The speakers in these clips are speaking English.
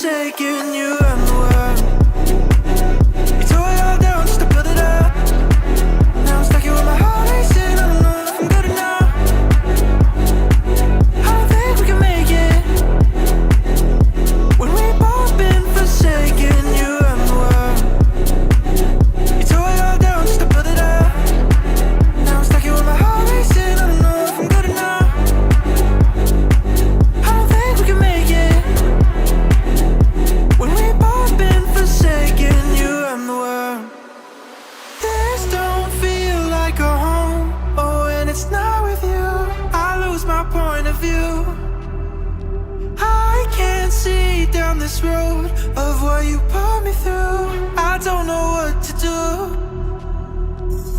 forsaken you and the world. You tore it all down just to build it up. Now I'm stuck here with my heart racing. I don't know if I'm good enough. I don't think we can make it when we've both been forsaken you and the world. You tore it all down just to build it up. Now I'm stuck here with my heart racing. I don't know if I'm good enough. I don't think we can make it when we've both been forsaken you and the world. This don't feel like a home. Oh, and it's not with you. I lose my point of view. I can't see down this road of what you put me through. I don't know what to do.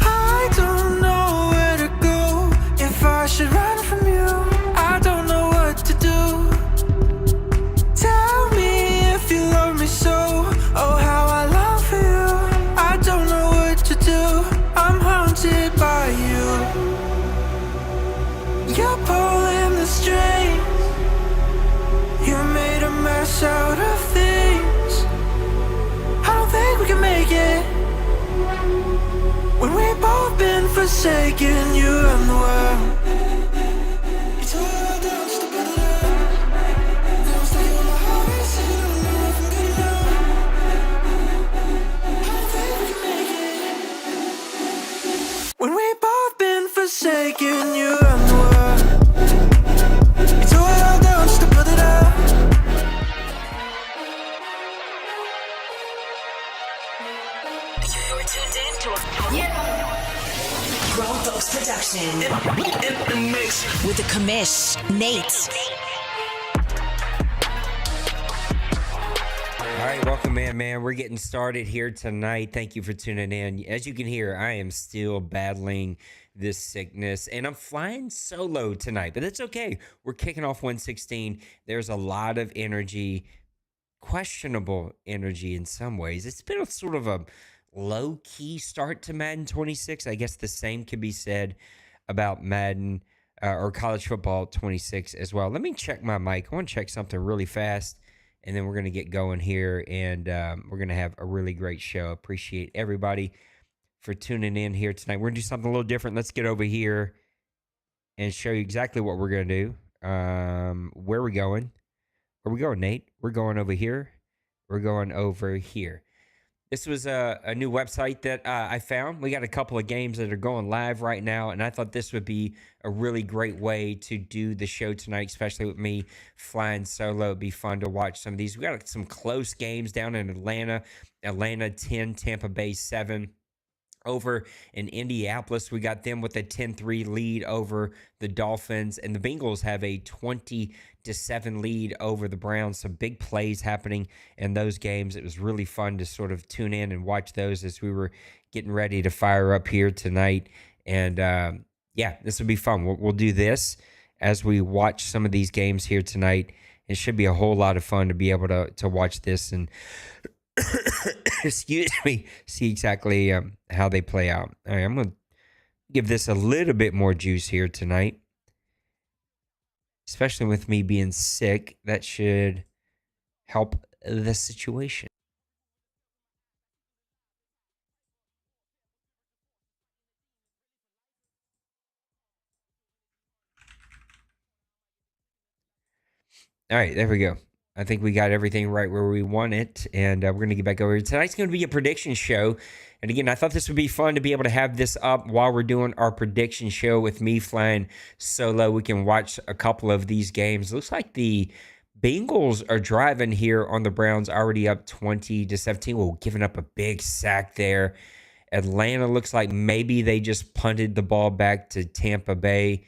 I don't know where to go. If I should run from you, I don't know what to do. Tell me if you love me so. Oh, how I long for you. I don't know what to do. I'm haunted by you. You're pulling the strings. You made a mess out of things. I don't think we can make it when we've both been forsaken you and the world. You tore it all down just to build it up. Now I'm stuck here with my heart racing. I don't know if I'm good enough. I don't think we can make it when we've both been forsaken you and the world. You tore it all down just to build it up. You're tuned in to Grown Folks Production In the mix with the commish, Nate. All right, welcome in, man. We're getting started here tonight. Thank you for tuning in. As you can hear, I am still battling this sickness, and I'm flying solo tonight, but that's okay. We're kicking off 116. There's a lot of energy, questionable energy in some ways. It's been a sort of a low-key start to Madden 26. I guess the same can be said about Madden or College Football 26 as well. Let me check my mic. I want to check something really fast, and then we're going to get going here, and we're going to have a really great show. Appreciate everybody for tuning in here tonight. We're going to do something a little different. Let's get over here and show you exactly what we're going to do. Where are we going? Where are we going, Nate? We're going over here. We're going over here. This was a new website that I found. We got a couple of games that are going live right now, and I thought this would be a really great way to do the show tonight, especially with me flying solo. It'd be fun to watch some of these. We got some close games down in Atlanta. Atlanta 10, Tampa Bay 7. Over in Indianapolis, we got them with a 10-3 lead over the Dolphins, and the Bengals have a 20-7 lead over the Browns. Some big plays happening in those games. It was really fun to sort of tune in and watch those as we were getting ready to fire up here tonight. And yeah, this will be fun. We'll do this as we watch some of these games here tonight. It should be a whole lot of fun to be able to watch this and excuse me, see exactly how they play out. All right, I'm going to give this a little bit more juice here tonight, especially with me being sick. That should help the situation. All right, there we go. I think we got everything right where we want it, and we're going to get back over here. Tonight's going to be a prediction show, and again, I thought this would be fun to be able to have this up while we're doing our prediction show with me flying solo. We can watch a couple of these games. Looks like the Bengals are driving here on the Browns, already up 20-17. Well, giving up a big sack there. Atlanta looks like maybe they just punted the ball back to Tampa Bay.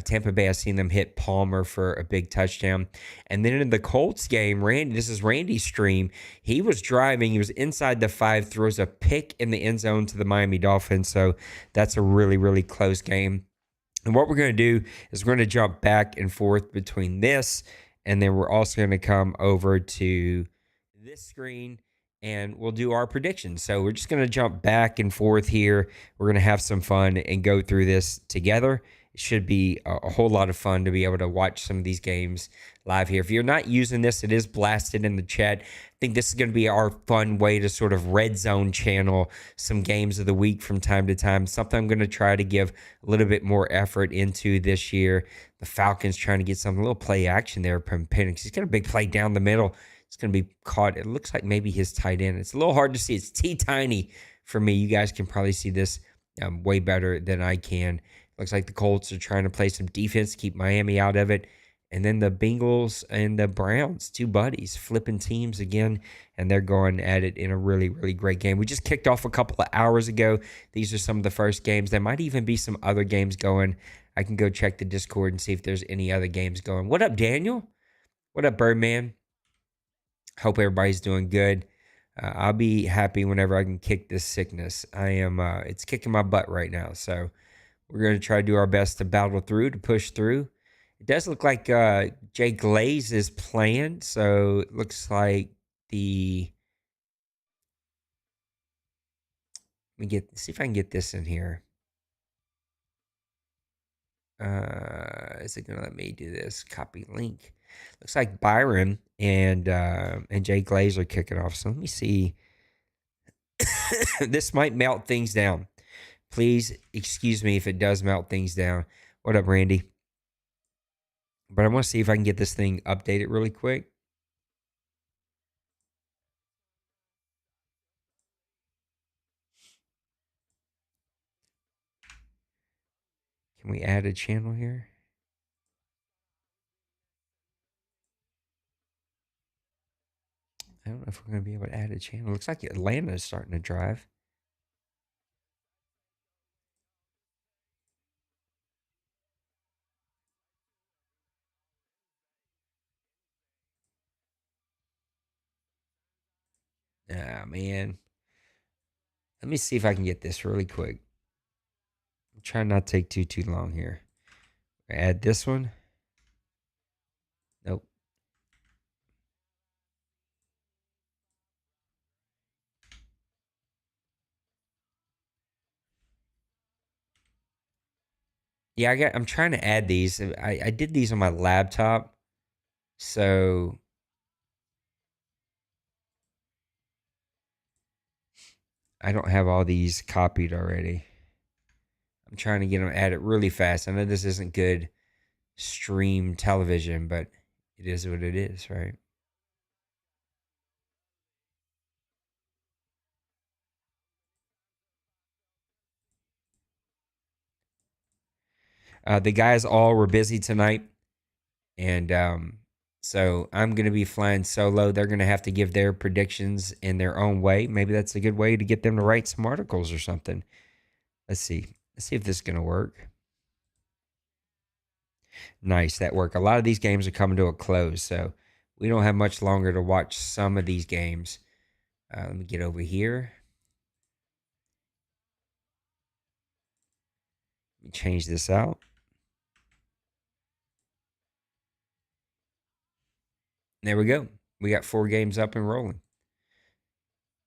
Tampa Bay, I've seen them hit Palmer for a big touchdown. And then in the Colts game, this is Randy's stream. He was driving. He was inside the 5, throws a pick in the end zone to the Miami Dolphins. So that's a really, really close game. And what we're going to do is we're going to jump back and forth between this, and then we're also going to come over to this screen, and we'll do our predictions. So we're just going to jump back and forth here. We're going to have some fun and go through this together. It should be a whole lot of fun to be able to watch some of these games live here. If you're not using this, it is blasted in the chat. I think this is going to be our fun way to sort of red zone channel some games of the week from time to time. Something I'm going to try to give a little bit more effort into this year. The Falcons trying to get some little play action there from Penix. He's got a big play down the middle. It's going to be caught. It looks like maybe his tight end. It's a little hard to see. It's T-tiny for me. You guys can probably see this way better than I can. Looks like the Colts are trying to play some defense to keep Miami out of it. And then the Bengals and the Browns, two buddies, flipping teams again, and they're going at it in a really, really great game. We just kicked off a couple of hours ago. These are some of the first games. There might even be some other games going. I can go check the Discord and see if there's any other games going. What up, Daniel? What up, Birdman? Hope everybody's doing good. I'll be happy whenever I can kick this sickness. It's kicking my butt right now, so we're going to try to do our best to battle through, to push through. It does look like Jay Glaze is playing, so it looks like see if I can get this in here. Is it going to let me do this? Copy link. Looks like Byron and Jay Glaze are kicking off. So let me see. This might melt things down. Please excuse me if it does melt things down. What up, Randy? But I want to see if I can get this thing updated really quick. Can we add a channel here? I don't know if we're going to be able to add a channel. Looks like Atlanta is starting to drive. Ah, man. Let me see if I can get this really quick. I'm trying not to take too long here. Add this one. Nope. Yeah, I'm trying to add these. I did these on my laptop. So I don't have all these copied already. I'm trying to get them added really fast. I know this isn't good stream television, but it is what it is, right? The guys all were busy tonight, and so I'm going to be flying solo. They're going to have to give their predictions in their own way. Maybe that's a good way to get them to write some articles or something. Let's see. Let's see if this is going to work. Nice, that worked. A lot of these games are coming to a close, so we don't have much longer to watch some of these games. Let me get over here. Let me change this out. There we go. We got 4 games up and rolling.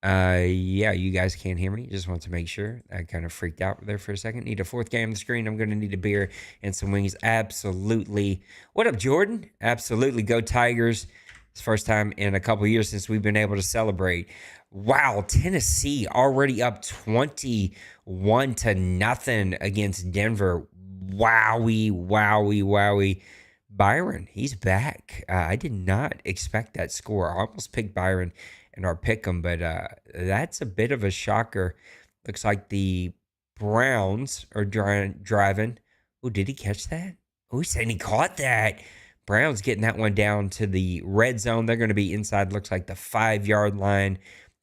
Yeah, you guys can't hear me. Just want to make sure. I kind of freaked out there for a second. Need a 4th game on the screen. I'm going to need a beer and some wings. Absolutely. What up, Jordan? Absolutely. Go Tigers. It's the first time in a couple years since we've been able to celebrate. Wow, Tennessee already up 21-0 against Denver. Wowie. Byron, he's back. I did not expect that score. I almost picked Byron in our pick'em, but that's a bit of a shocker. Looks like the Browns are driving. Oh, did he catch that? Oh, he's saying he caught that. Browns getting that one down to the red zone. They're going to be inside, looks like the 5-yard line.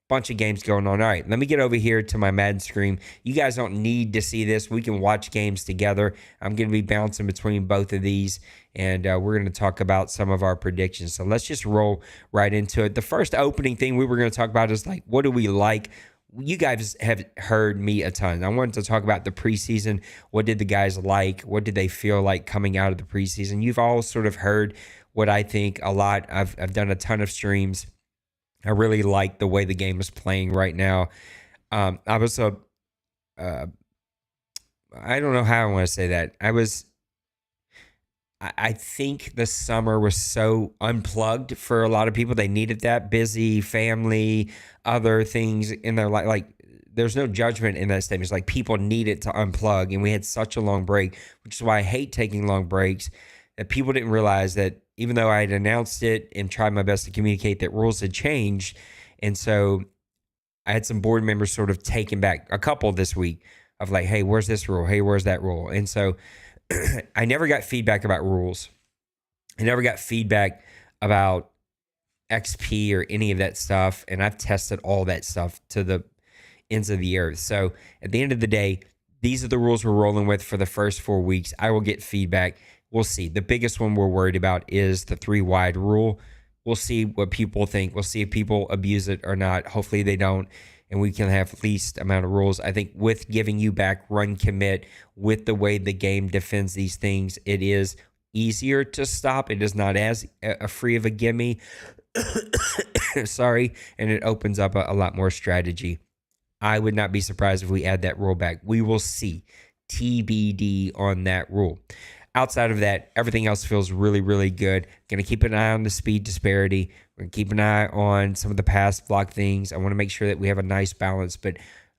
Bunch of games going on. All right, let me get over here to my Madden screen. You guys don't need to see this. We can watch games together. I'm going to be bouncing between both of these, and we're going to talk about some of our predictions. So let's just roll right into it. The first opening thing we were going to talk about is like, what do we like? You guys have heard me a ton. I wanted to talk about the preseason. What did the guys like? What did they feel like coming out of the preseason? You've all sort of heard what I think a lot. I've done a ton of streams. I really like the way the game is playing right now. I don't know how I want to say that. I was I think the summer was so unplugged for a lot of people. They needed that busy family, other things in their life. Like, there's no judgment in that statement. It's like people needed to unplug, and we had such a long break, which is why I hate taking long breaks. That people didn't realize that even though I had announced it and tried my best to communicate that rules had changed, and so I had some board members sort of taken back, a couple this week, of like, hey, where's this rule? Hey, where's that rule? And so I never got feedback about rules. I never got feedback about XP or any of that stuff. And I've tested all that stuff to the ends of the earth. So at the end of the day, these are the rules we're rolling with for the first 4 weeks. I will get feedback. We'll see. The biggest one we're worried about is the 3 wide rule. We'll see what people think. We'll see if people abuse it or not. Hopefully they don't, and we can have least amount of rules. I think with giving you back run commit, with the way the game defends these things, it is easier to stop. It is not as free of a gimme. Sorry. And it opens up a lot more strategy. I would not be surprised if we add that rule back. We will see. TBD on that rule. Outside of that, everything else feels really, really good. Going to keep an eye on the speed disparity. We're going to keep an eye on some of the pass block things. I want to make sure that we have a nice balance. But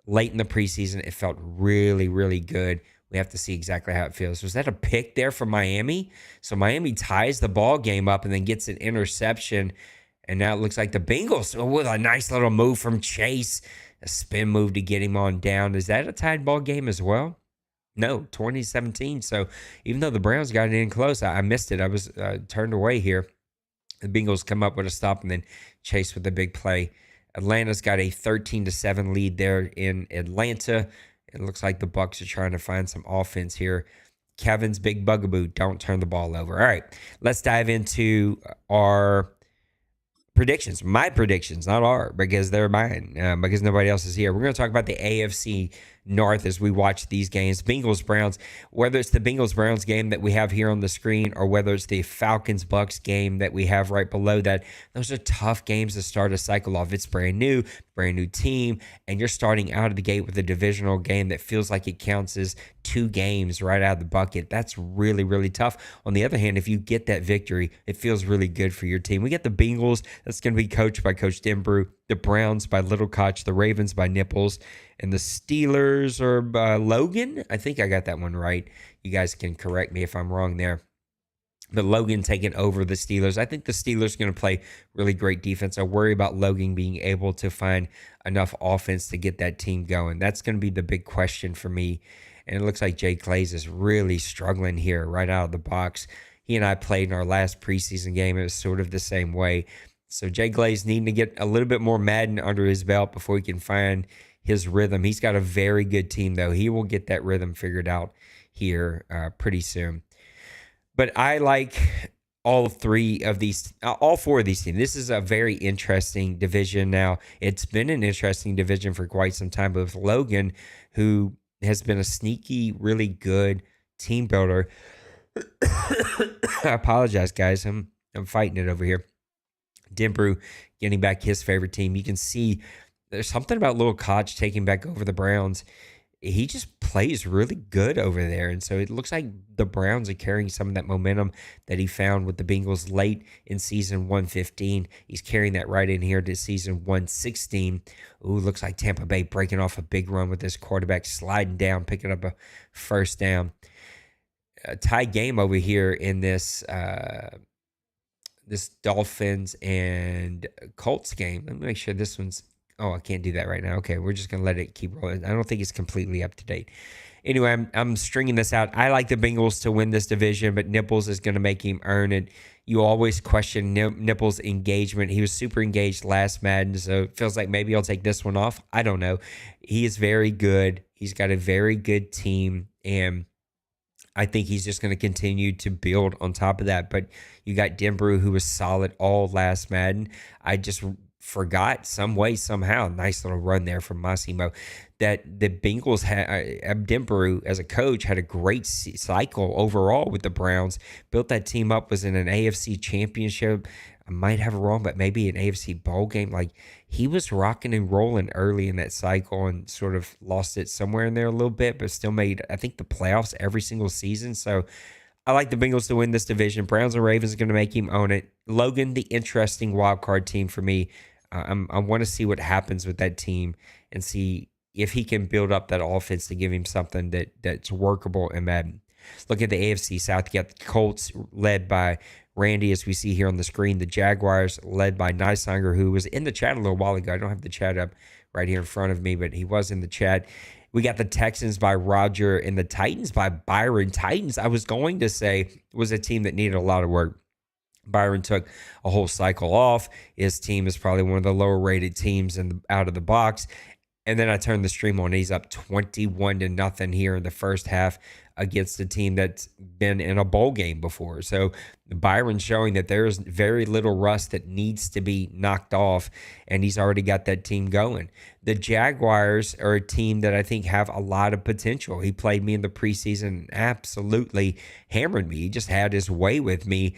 late in the preseason, it felt really, really good. We have to see exactly how it feels. Was that a pick there from Miami? So Miami ties the ball game up and then gets an interception. And now it looks like the Bengals, with a nice little move from Chase, a spin move to get him on down. Is that a tied ball game as well? No, 2017. So even though the Browns got it in close, I missed it. I was turned away here. The Bengals come up with a stop and then Chase with a big play. Atlanta's got a 13-7 lead there in Atlanta. It looks like the Bucs are trying to find some offense here. Kevin's big bugaboo, don't turn the ball over. All right, let's dive into our predictions. My predictions, not our, because they're mine, because nobody else is here. We're going to talk about the AFC North as we watch these games. Bengals Browns, whether it's the Bengals Browns game that we have here on the screen or whether it's the Falcons Bucks game that we have right below that, those are tough games to start a cycle off. It's brand new team, and you're starting out of the gate with a divisional game that feels like it counts as 2 games right out of the bucket. That's really, really tough. On the other hand, if you get that victory, it feels really good for your team. We get the Bengals, that's going to be coached by Coach Denbrew, the Browns by Little Koch, the Ravens by Nipples, and the Steelers are by Logan. I think I got that one right. You guys can correct me if I'm wrong there. But Logan taking over the Steelers. I think the Steelers are going to play really great defense. I worry about Logan being able to find enough offense to get that team going. That's going to be the big question for me. And it looks like Jay Glaze is really struggling here right out of the box. He and I played in our last preseason game. It was sort of the same way. So Jay Glaze needing to get a little bit more Madden under his belt before he can find his rhythm. He's got a very good team, though. He will get that rhythm figured out here pretty soon. But I like all 4 of these teams. This is a very interesting division now. It's been an interesting division for quite some time, but with Logan, who has been a sneaky, really good team builder. I apologize, guys. I'm fighting it over here. Denbrew getting back his favorite team. You can see there's something about Little Koch taking back over the Browns. He just plays really good over there. And so it looks like the Browns are carrying some of that momentum that he found with the Bengals late in season 115. He's carrying that right in here to season 116. Ooh, looks like Tampa Bay breaking off a big run with this quarterback sliding down, picking up a first down. A tie game over here in this this Dolphins and Colts game. Let me make sure this one's... Oh, I can't do that right now. Okay, we're just going to let it keep rolling. I don't think it's completely up to date. Anyway, I'm stringing this out. I like the Bengals to win this division, but Nipples is going to make him earn it. You always question Nipples' engagement. He was super engaged last Madden, so it feels like maybe I'll take this one off. I don't know. He is very good. He's got a very good team, and I think he's just going to continue to build on top of that. But you got Denbrew, who was solid all last Madden. I just forgot some way, somehow, nice little run there from Massimo, that the Bengals had, Denbrew as a coach had a great cycle overall with the Browns, built that team up, was in an AFC championship. I might have it wrong, but maybe an AFC bowl game. Like, he was rocking and rolling early in that cycle and sort of lost it somewhere in there a little bit, but still made, I think, the playoffs every single season. So I like the Bengals to win this division. Browns and Ravens are going to make him own it. Logan, the interesting wild card team for me. I want to see what happens with that team and see if he can build up that offense to give him something that's workable in Madden. Look at the AFC South. You got the Colts led by Randy, as we see here on the screen. The Jaguars led by Nysinger, who was in the chat a little while ago. I don't have the chat up right here in front of me, but he was in the chat. We got the Texans by Roger and the Titans by Byron. Titans, I was going to say, was a team that needed a lot of work. Byron took a whole cycle off. His team is probably one of the lower rated teams out of the box. And then I turned the stream on. He's up 21-0 here in the first half against a team that's been in a bowl game before. So Byron's showing that there's very little rust that needs to be knocked off, and he's already got that team going. The Jaguars are a team that I think have a lot of potential. He played me in the preseason and absolutely hammered me. He just had his way with me.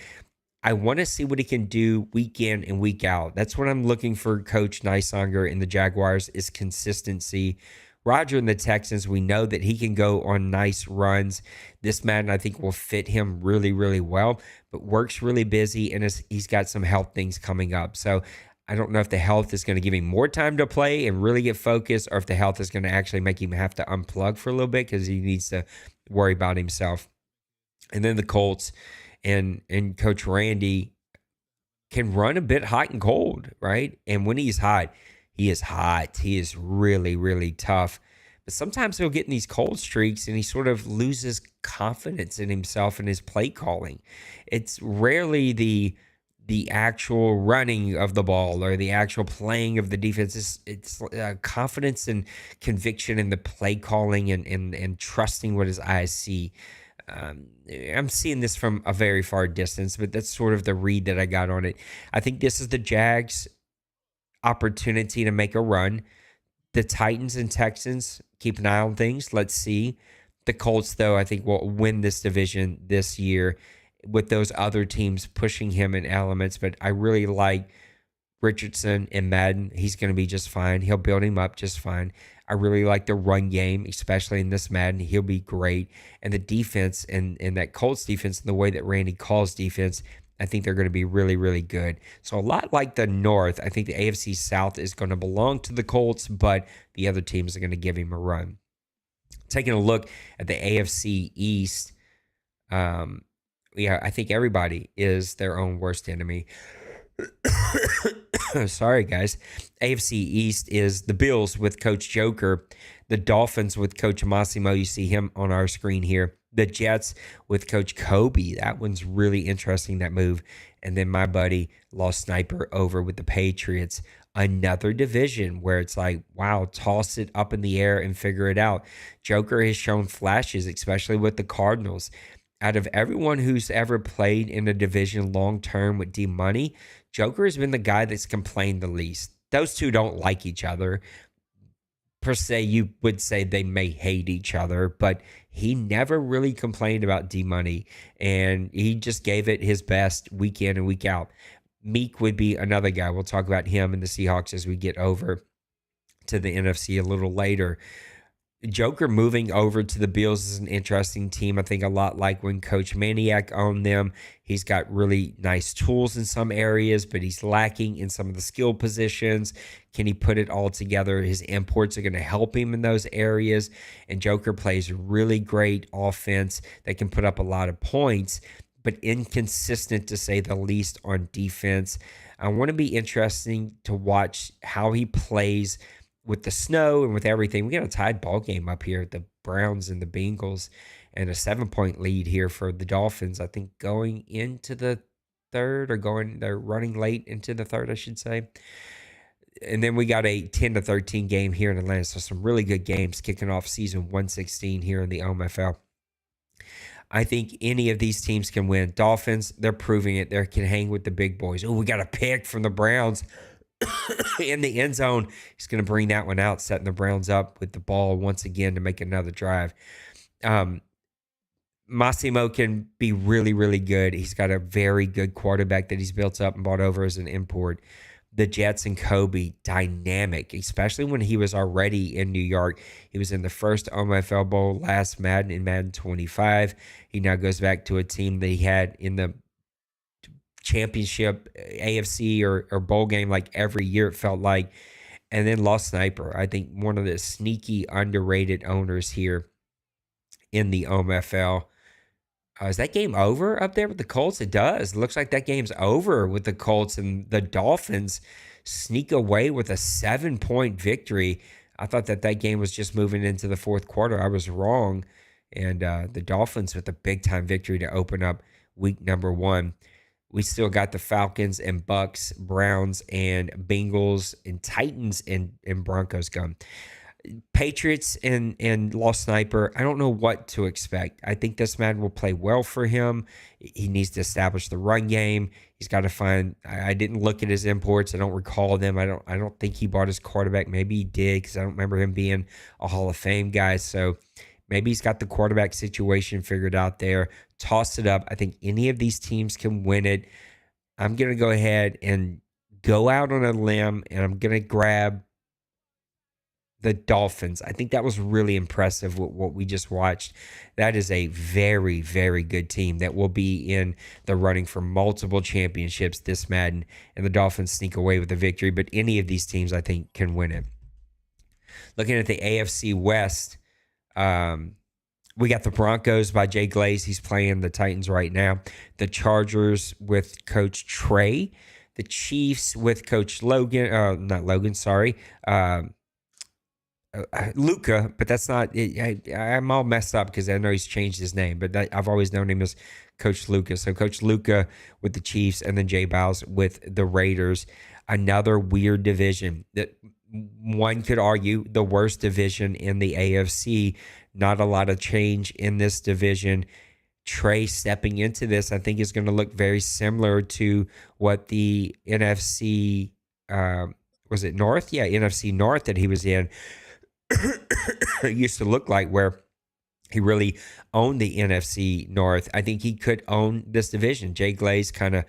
I want to see what he can do week in and week out. That's what I'm looking for Coach Nysinger in the Jaguars is consistency. Roger and the Texans, we know that he can go on nice runs. This Madden, I think, will fit him really, really well, but work's really busy, and he's got some health things coming up. So I don't know if the health is going to give him more time to play and really get focused, or if the health is going to actually make him have to unplug for a little bit because he needs to worry about himself. And then the Colts and Coach Randy can run a bit hot and cold, right? And when he's hot, he is hot. He is really, really tough. But sometimes he'll get in these cold streaks and he sort of loses confidence in himself and his play calling. It's rarely the actual running of the ball or the actual playing of the defense. It's confidence and conviction in the play calling and trusting what his eyes see. I'm seeing this from a very far distance, but that's sort of the read that I got on it. I think this is the Jags' opportunity to make a run. The Titans and Texans, keep an eye on things. Let's see. The Colts, though, I think will win this division this year with those other teams pushing him in elements. But I really like Richardson and Madden. He's going to be just fine. He'll build him up just fine. I really like the run game, especially in this Madden. He'll be great. And the defense and that Colts defense and the way that Randy calls defense, I think they're going to be really, really good. So a lot like the North, I think the AFC South is going to belong to the Colts, but the other teams are going to give him a run. Taking a look at the AFC East, I think everybody is their own worst enemy. Sorry, guys. AFC East is the Bills with Coach Joker, the Dolphins with Coach Massimo. You see him on our screen here. The Jets with Coach Kobe. That one's really interesting, that move. And then my buddy lost Sniper over with the Patriots. Another division where it's like, wow, toss it up in the air and figure it out. Joker has shown flashes, especially with the Cardinals. Out of everyone who's ever played in a division long-term with D-Money, Joker has been the guy that's complained the least. Those two don't like each other. Per se, you would say they may hate each other, but he never really complained about D-Money, and he just gave it his best week in and week out. Meek would be another guy. We'll talk about him and the Seahawks as we get over to the NFC a little later. Joker moving over to the Bills is an interesting team. I think a lot like when Coach Maniac owned them. He's got really nice tools in some areas, but he's lacking in some of the skill positions. Can he put it all together? His imports are going to help him in those areas. And Joker plays really great offense that can put up a lot of points, but inconsistent to say the least on defense. I want to be interesting to watch how he plays with the snow and with everything. We got a tied ball game up here, the Browns and the Bengals, and a 7-point lead here for the Dolphins. I think going into the third, they're running late into the third, I should say. And then we got a 10-13 game here in Atlanta. So some really good games kicking off season 116 here in the OMFL. I think any of these teams can win. Dolphins, they're proving it. They can hang with the big boys. Oh, we got a pick from the Browns in the end zone. He's going to bring that one out, setting the Browns up with the ball once again to make another drive. Massimo can be really, really good. He's got a very good quarterback that he's built up and brought over as an import. the Jets and Kobe dynamic, especially when he was already in New York. He was in the first OMFL Bowl last Madden in Madden 25. He now goes back to a team that he had in the championship AFC or bowl game like every year, it felt like. And then Lost Sniper, I think one of the sneaky underrated owners here in the OMFL. Is that game over up there with the Colts? It does. Looks like that game's over with the Colts, and the Dolphins sneak away with a 7-point victory. I thought that game was just moving into the fourth quarter. I was wrong. And the Dolphins with a big-time victory to open up week number 1. We still got the Falcons and Bucks, Browns and Bengals and Titans and Broncos going. Patriots and Lost Sniper, I don't know what to expect. I think this man will play well for him. He needs to establish the run game. He's got to find. I didn't look at his imports. I don't recall them. I don't think he bought his quarterback. Maybe he did, because I don't remember him being a Hall of Fame guy. So maybe he's got the quarterback situation figured out there. Toss it up. I think any of these teams can win it. I'm going to go ahead and go out on a limb, and I'm going to grab the Dolphins. I think that was really impressive with what we just watched. That is a very, very good team that will be in the running for multiple championships this Madden, and the Dolphins sneak away with the victory. But any of these teams, I think, can win it. Looking at the AFC West, we got the Broncos by Jay Glaze. He's playing the Titans right now. The Chargers with Coach Trey. The Chiefs with Coach Logan. Not Logan, sorry. Luca, but that's not. I'm all messed up because I know he's changed his name, but I've always known him as Coach Luca. So Coach Luca with the Chiefs, and then Jay Biles with the Raiders. Another weird division that one could argue the worst division in the AFC. Not a lot of change in this division. Trey stepping into this, I think, is going to look very similar to what the NFC was it North? Yeah, NFC North that he was in. It used to look like, where he really owned the NFC North. I think he could own this division. Jay Glaze kind of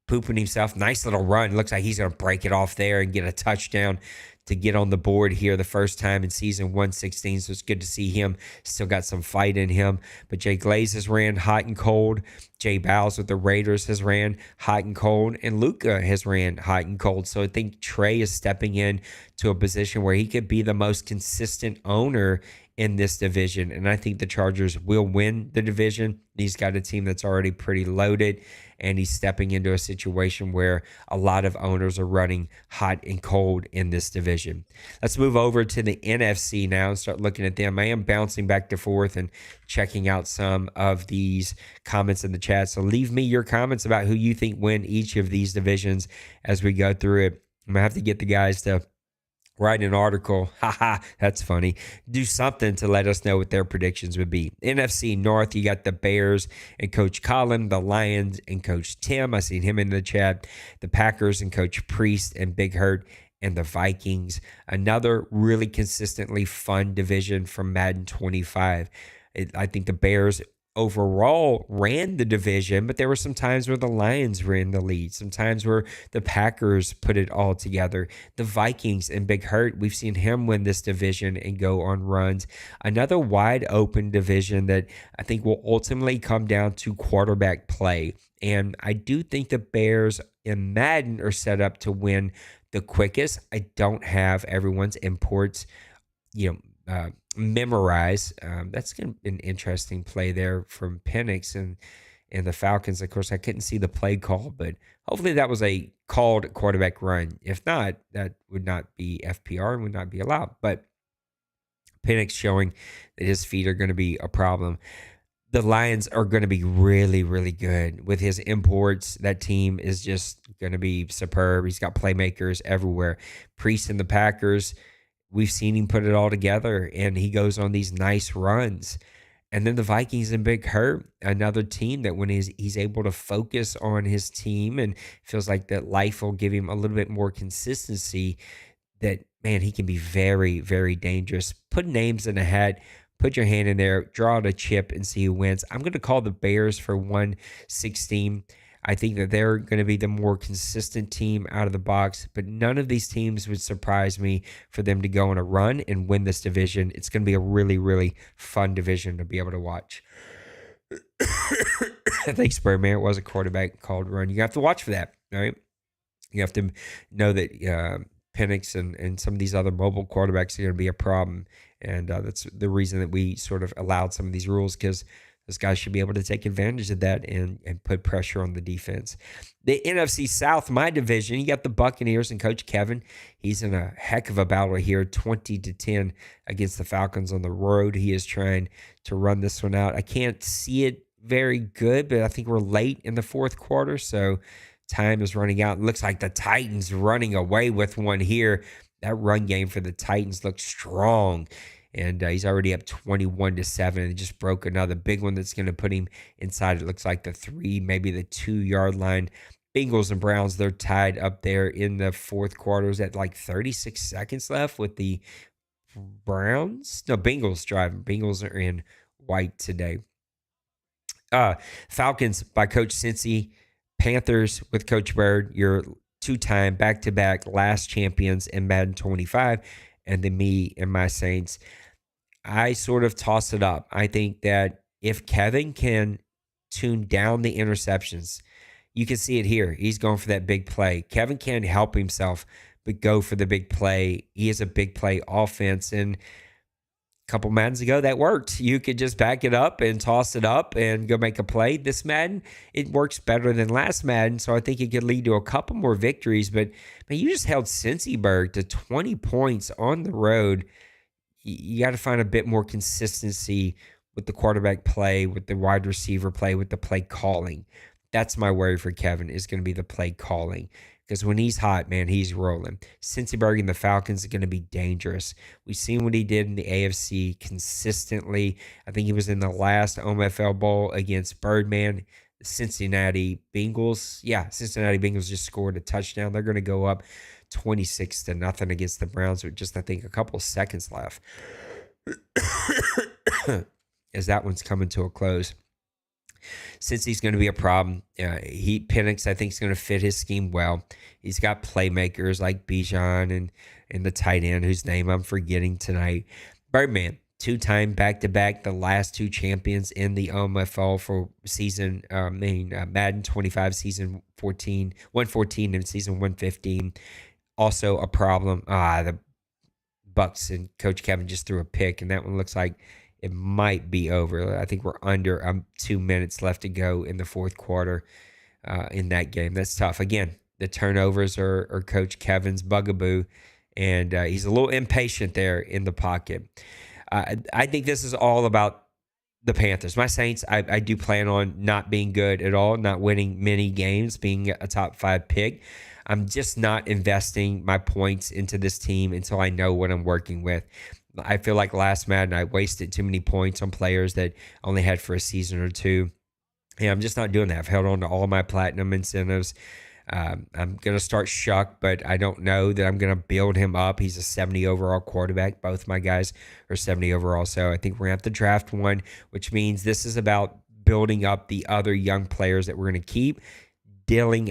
pooping himself. Nice little run. Looks like he's going to break it off there and get a touchdown to get on the board here the first time in season 116. So it's good to see him. Still got some fight in him. But Jay Glaze has ran hot and cold. Jay Biles with the Raiders has ran hot and cold. And Luca has ran hot and cold. So I think Trey is stepping in to a position where he could be the most consistent owner in this division. And I think the Chargers will win the division. He's got a team that's already pretty loaded, and he's stepping into a situation where a lot of owners are running hot and cold in this division. Let's move over to the NFC now and start looking at them. I am bouncing back and forth and checking out some of these comments in the chat. So leave me your comments about who you think win each of these divisions as we go through it. I'm going to have to get the guys to write an article. Haha, that's funny. Do something to let us know what their predictions would be. NFC North, you got the Bears and Coach Colin, the Lions and Coach Tim. I seen him in the chat. The Packers and Coach Priest and Big Hurt, and the Vikings. Another really consistently fun division from Madden 25. I think the Bears overall ran the division, but there were some times where the Lions were in the lead, some times where the Packers put it all together. The Vikings and Big Hurt, we've seen him win this division and go on runs. Another wide open division that I think will ultimately come down to quarterback play. And I do think the Bears in Madden are set up to win the quickest. I don't have everyone's imports, memorize. That's going to be an interesting play there from Penix and the Falcons. Of course, I couldn't see the play call, but hopefully that was a called quarterback run. If not, that would not be FPR and would not be allowed. But Penix showing that his feet are going to be a problem. The Lions are going to be really, really good with his imports. That team is just going to be superb. He's got playmakers everywhere. Priest and the Packers, we've seen him put it all together, and he goes on these nice runs. And then the Vikings and Big Hurt, another team that when he's able to focus on his team and feels like that life will give him a little bit more consistency, that, man, he can be very, very dangerous. Put names in a hat. Put your hand in there, draw out a chip, and see who wins. I'm going to call the Bears for 116. I think that they're going to be the more consistent team out of the box, but none of these teams would surprise me for them to go on a run and win this division. It's going to be a really, really fun division to be able to watch. Thanks, Birdman. It was a quarterback called run. You have to watch for that, right? You have to know that Penix and some of these other mobile quarterbacks are going to be a problem. And that's the reason that we sort of allowed some of these rules, because those guys should be able to take advantage of that and put pressure on the defense. The NFC South, my division, you got the Buccaneers and Coach Kevin. He's in a heck of a battle here, 20-10 against the Falcons on the road. He is trying to run this one out. I can't see it very good, but I think we're late in the fourth quarter, so time is running out. It looks like the Titans running away with one here. That run game for the Titans looks strong. And he's already up 21-7 and just broke another big one that's going to put him inside. It looks like the 3, maybe the 2-yard line. Bengals and Browns, they're tied up there in the fourth quarter. At like 36 seconds left with the Browns. No, Bengals driving. Bengals are in white today. Falcons by Coach Cincy. Panthers with Coach Bird. Your 2-time back-to-back last champions in Madden 25. And then me and my Saints. I sort of toss it up. I think that if Kevin can tune down the interceptions, you can see it here. He's going for that big play. Kevin can't help himself but go for the big play. He has a big play offense. And a couple Maddens ago, that worked. You could just back it up and toss it up and go make a play. This Madden, it works better than last Madden, so I think it could lead to a couple more victories. But man, you just held Cincyburg to 20 points on the road. You got to find a bit more consistency with the quarterback play, with the wide receiver play, with the play calling. That's my worry for Kevin, is going to be the play calling. Because when he's hot, man, he's rolling. Cincyburg and the Falcons are going to be dangerous. We've seen what he did in the AFC consistently. I think he was in the last OMFL Bowl against Birdman. The Cincinnati Bengals. Yeah, Cincinnati Bengals just scored a touchdown. They're going to go up 26-0 against the Browns with just, I think, a couple seconds left. As that one's coming to a close. Since he's going to be a problem, Penix, I think, is going to fit his scheme well. He's got playmakers like Bijan and the tight end, whose name I'm forgetting tonight. Birdman, 2-time back-to-back, the last 2 champions in the OMFL for season, Madden 25, season 114 and season 115. Also a problem. The Bucks and Coach Kevin just threw a pick, and that one looks like it might be over. I think we're under 2 minutes left to go in the fourth quarter in that game. That's tough. Again, the turnovers are Coach Kevin's bugaboo, and he's a little impatient there in the pocket. I think this is all about the Panthers. My Saints, I do plan on not being good at all, not winning many games, being a top 5 pick. I'm just not investing my points into this team until I know what I'm working with. I feel like last Madden, I wasted too many points on players that only had for a season or 2. And I'm just not doing that. I've held on to all my platinum incentives. I'm going to start Shuck, but I don't know that I'm going to build him up. He's a 70 overall quarterback. Both my guys are 70 overall. So I think we're going to have to draft one, which means this is about building up the other young players that we're going to keep, dealing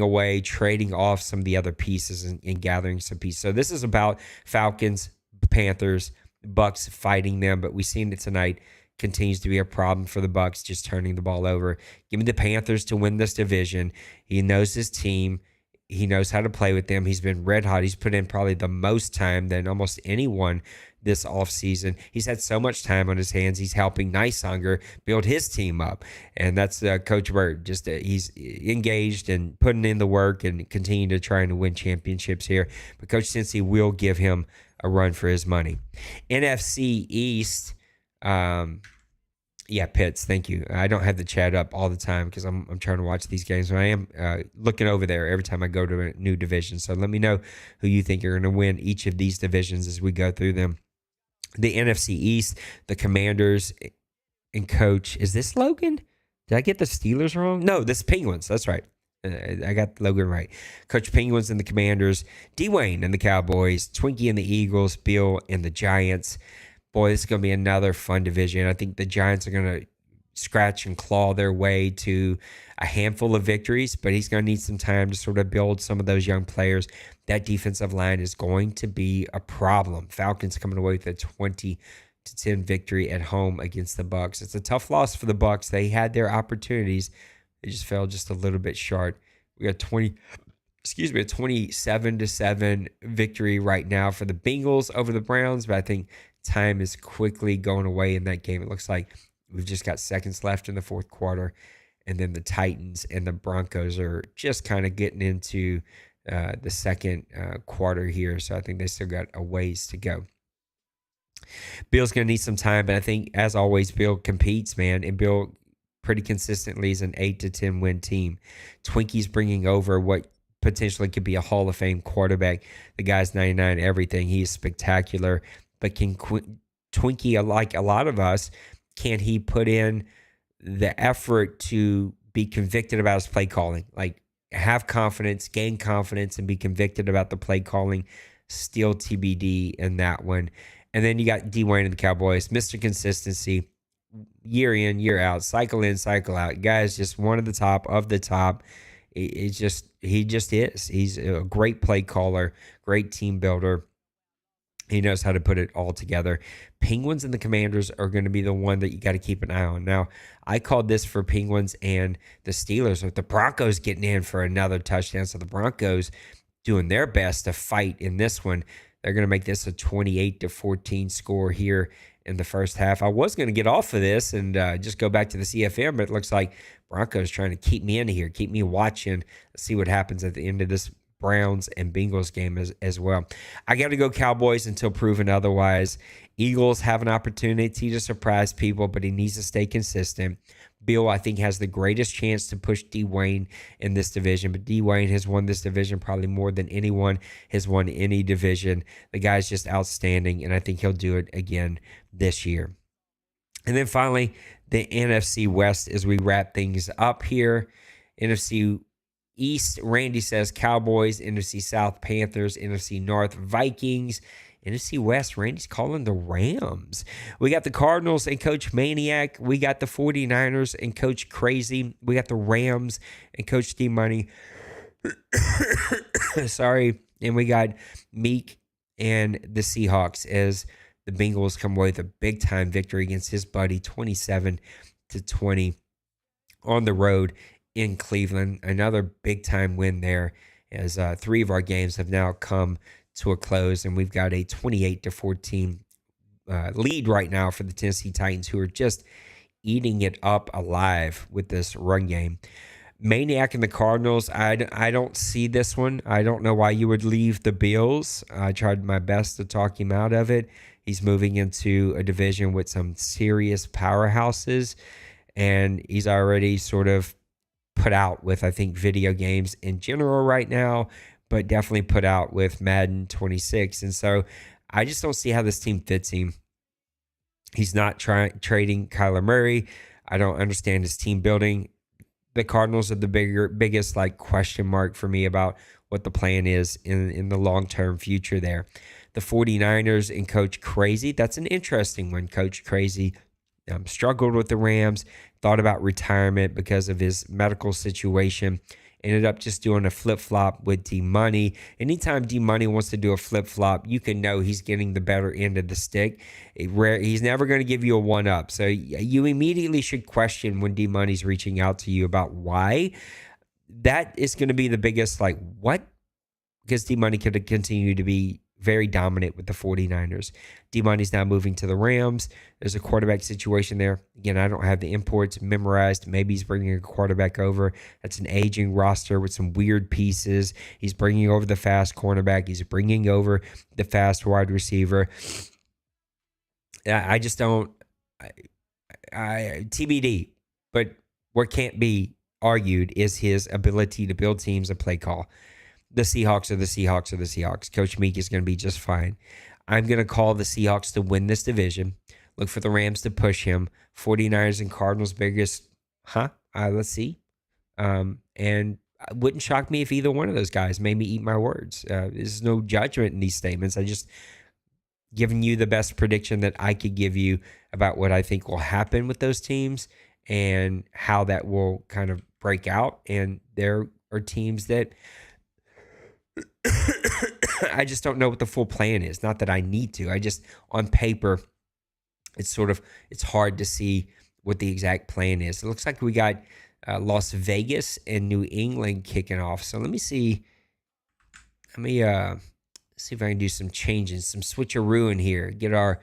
away, trading off some of the other pieces and gathering some pieces. So this is about Falcons, Panthers, Bucks fighting them, but we've seen it tonight. Continues to be a problem for the Bucks, just turning the ball over. Give me the Panthers to win this division. He knows his team. He knows how to play with them. He's been red hot. He's put in probably the most time than almost anyone this offseason. He's had so much time on his hands. He's helping Nicehunger build his team up. And that's Coach Bird. Just he's engaged and putting in the work and continuing to try and win championships here. But Coach Cincy will give him a run for his money. NFC East, Pitts, thank you. I don't have the chat up all the time because I'm trying to watch these games. But I am looking over there every time I go to a new division. So let me know who you think are going to win each of these divisions as we go through them. The NFC East, the Commanders and Coach. Is this Logan? Did I get the Steelers wrong? No, this is Penguins. That's right. I got Logan right. Coach Penguins and the Commanders, Dwayne and the Cowboys, Twinkie and the Eagles, Bill and the Giants. Boy, this is going to be another fun division. I think the Giants are going to scratch and claw their way to a handful of victories, but he's going to need some time to sort of build some of those young players. That defensive line is going to be a problem. Falcons coming away with a 20-10 victory at home against the Bucs. It's a tough loss for the Bucs. They had their opportunities. They just fell just a little bit short. We got a 27-7 victory right now for the Bengals over the Browns, but I think time is quickly going away in that game. It looks like we've just got seconds left in the fourth quarter, and then the Titans and the Broncos are just kind of getting into the second quarter here, so I think they still got a ways to go. Bill's going to need some time, but I think, as always, Bill competes, man, and Bill pretty consistently is an 8-10 win team. Twinkie's bringing over what potentially could be a Hall of Fame quarterback. The guy's 99 everything. He is spectacular, but can Twinkie, like a lot of us, can he put in the effort to be convicted about his play calling? Like, have confidence, gain confidence, and be convicted about the play calling. Still TBD in that one. And then you got Dwayne and the Cowboys. Mr. Consistency, year in, year out, cycle in, cycle out. Guys, just one of the top of the top. He just is. He's a great play caller, great team builder. He knows how to put it all together. Penguins and the Commanders are going to be the one that you got to keep an eye on. Now, I called this for Penguins and the Steelers, with the Broncos getting in for another touchdown. So the Broncos doing their best to fight in this one. They're going to make this a 28-14 score here in the first half. I was going to get off of this and just go back to the CFM, but it looks like Broncos trying to keep me in here, keep me watching, see what happens at the end of this Browns and Bengals game as well. I got to go Cowboys until proven otherwise. Eagles have an opportunity to surprise people, but he needs to stay consistent. Bill, I think, has the greatest chance to push Dwayne in this division, but Dwayne has won this division probably more than anyone has won any division. The guy's just outstanding, and I think he'll do it again this year. And then finally, the NFC West as we wrap things up here. NFC East, Randy says Cowboys. NFC South, Panthers. NFC North, Vikings. NFC West, Randy's calling the Rams. We got the Cardinals and Coach Maniac. We got the 49ers and Coach Crazy. We got the Rams and Coach D-Money. Sorry. And we got Meek and the Seahawks as the Bengals come away with a big-time victory against his buddy, 27-20 on the road in Cleveland. Another big-time win there, as 3 of our games have now come to a close, and we've got a 28-14 lead right now for the Tennessee Titans, who are just eating it up alive with this run game. Maniac and the Cardinals, I don't see this one. I don't know why you would leave the Bills. I tried my best to talk him out of it. He's moving into a division with some serious powerhouses, and he's already sort of put out with, I think, video games in general right now, but definitely put out with Madden 26. And so I just don't see how this team fits him. He's not trading Kyler Murray. I don't understand his team building. The Cardinals are the biggest like question mark for me about what the plan is in the long-term future there. The 49ers and Coach Crazy, that's an interesting one. Coach Crazy struggled with the Rams, thought about retirement because of his medical situation. Ended up just doing a flip-flop with D-Money. Anytime D-Money wants to do a flip-flop, you can know he's getting the better end of the stick. He's never going to give you a one-up. So you immediately should question when D-Money's reaching out to you about why. That is going to be the biggest, like, what? Because D-Money could continue to be very dominant with the 49ers. D-Money's now moving to the Rams. There's a quarterback situation there. Again, I don't have the imports memorized. Maybe he's bringing a quarterback over. That's an aging roster with some weird pieces. He's bringing over the fast cornerback. He's bringing over the fast wide receiver. I just don't... TBD. But what can't be argued is his ability to build teams and play call. The Seahawks are the Seahawks are the Seahawks. Coach Meek is going to be just fine. I'm going to call the Seahawks to win this division. Look for the Rams to push him. 49ers and Cardinals biggest, let's see. And it wouldn't shock me if either one of those guys made me eat my words. There's no judgment in these statements. I just giving you the best prediction that I could give you about what I think will happen with those teams. and how that will kind of break out. And there are teams that I just don't know what the full plan is. Not that I need to. I just, on paper, it's hard to see what the exact plan is. It looks like we got Las Vegas and New England kicking off. So let me see. Let me see if I can do some changes, some switcheroo in here. Get our